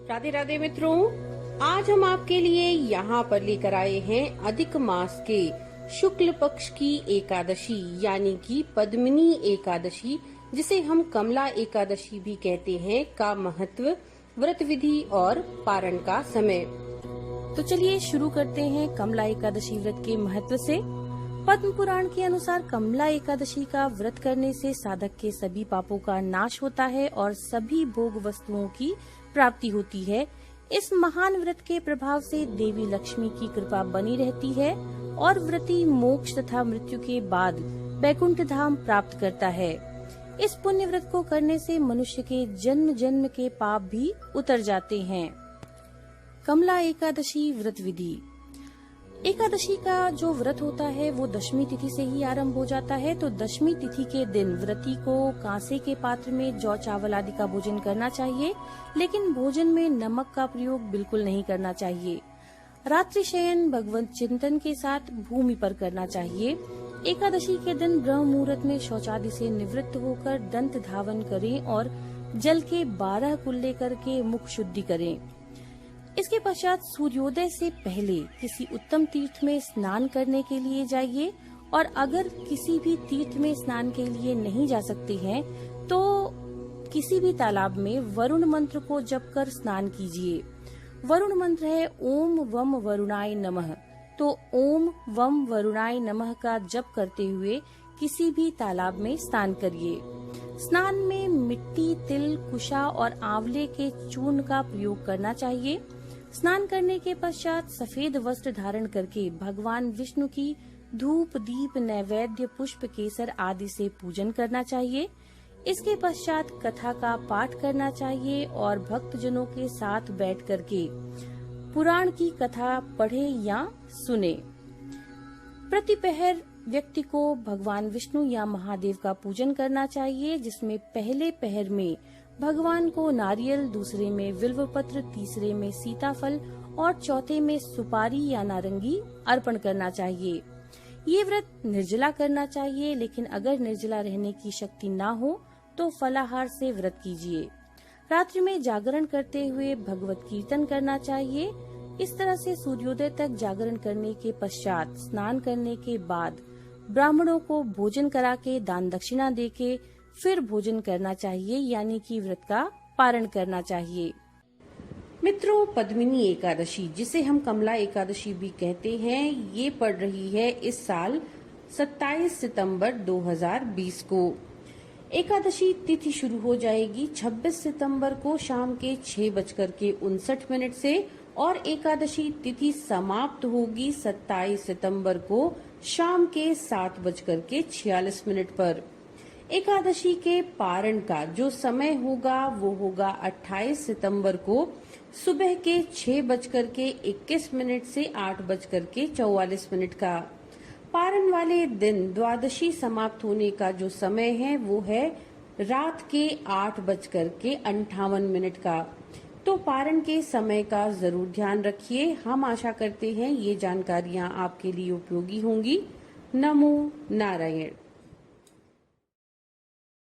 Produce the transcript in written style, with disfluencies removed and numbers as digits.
राधे राधे मित्रों, आज हम आपके लिए यहाँ पर लेकर आए हैं अधिक मास के शुक्ल पक्ष की एकादशी यानी कि पद्मिनी एकादशी, जिसे हम कमला एकादशी भी कहते हैं, का महत्व, व्रत विधि और पारण का समय। तो चलिए शुरू करते हैं कमला एकादशी व्रत के महत्व से। पद्म पुराण के अनुसार कमला एकादशी का व्रत करने से साधक के सभी पापों का नाश होता है और सभी भोग वस्तुओं की प्राप्ति होती है। इस महान व्रत के प्रभाव से देवी लक्ष्मी की कृपा बनी रहती है और व्रती मोक्ष तथा मृत्यु के बाद वैकुंठ धाम प्राप्त करता है। इस पुण्य व्रत को करने से मनुष्य के जन्म जन्म के पाप भी उतर जाते हैं। कमला एकादशी व्रत विधि। एकादशी का जो व्रत होता है वो दशमी तिथि से ही आरंभ हो जाता है। तो दशमी तिथि के दिन व्रती को कांसे के पात्र में जौ चावल आदि का भोजन करना चाहिए, लेकिन भोजन में नमक का प्रयोग बिल्कुल नहीं करना चाहिए। रात्रि शयन भगवत चिंतन के साथ भूमि पर करना चाहिए। एकादशी के दिन ब्रह्म मुहूर्त में शौचादि से निवृत्त होकर दंत धावन करें और जल के 12 कुल्ले करके मुख शुद्धि करें। इसके पश्चात सूर्योदय से पहले किसी उत्तम तीर्थ में स्नान करने के लिए जाइए, और अगर किसी भी तीर्थ में स्नान के लिए नहीं जा सकते हैं तो किसी भी तालाब में वरुण मंत्र को जप कर स्नान कीजिए। वरुण मंत्र है ओम वम वरुणाय नमः। तो ओम वम वरुणाय नमः का जप करते हुए किसी भी तालाब में स्नान करिए। स्नान में मिट्टी, तिल, कुशा और आंवले के चूर्ण का प्रयोग करना चाहिए। स्नान करने के पश्चात सफेद वस्त्र धारण करके भगवान विष्णु की धूप, दीप, नैवेद्य, पुष्प, केसर आदि से पूजन करना चाहिए। इसके पश्चात कथा का पाठ करना चाहिए और भक्तजनों के साथ बैठ करके पुराण की कथा पढ़े या सुने। प्रतिपहर व्यक्ति को भगवान विष्णु या महादेव का पूजन करना चाहिए, जिसमें पहले पहर में भगवान को नारियल, दूसरे में बिल्व पत्र, तीसरे में सीताफल और चौथे में सुपारी या नारंगी अर्पण करना चाहिए। ये व्रत निर्जला करना चाहिए, लेकिन अगर निर्जला रहने की शक्ति ना हो तो फलाहार से व्रत कीजिए। रात्रि में जागरण करते हुए भगवत कीर्तन करना चाहिए। इस तरह से सूर्योदय तक जागरण करने के पश्चात स्नान करने के बाद ब्राह्मणों को भोजन करा के दान दक्षिणा देके फिर भोजन करना चाहिए, यानी कि व्रत का पारण करना चाहिए। मित्रों, पद्मिनी एकादशी, जिसे हम कमला एकादशी भी कहते हैं, ये पड़ रही है इस साल 27 सितंबर 2020 को। एकादशी तिथि शुरू हो जाएगी 26 सितंबर को शाम के 6:59 से और एकादशी तिथि समाप्त होगी 27 सितंबर को शाम के 7:46 पर। एकादशी के पारण का जो समय होगा वो होगा 28 सितंबर को सुबह के 6:21 से 8:44 का। पारण वाले दिन द्वादशी समाप्त होने का जो समय है वो है रात के 8:58 का। तो पारण के समय का जरूर ध्यान रखिए। हम आशा करते हैं ये जानकारियाँ आपके लिए उपयोगी होंगी। नमो नारायण।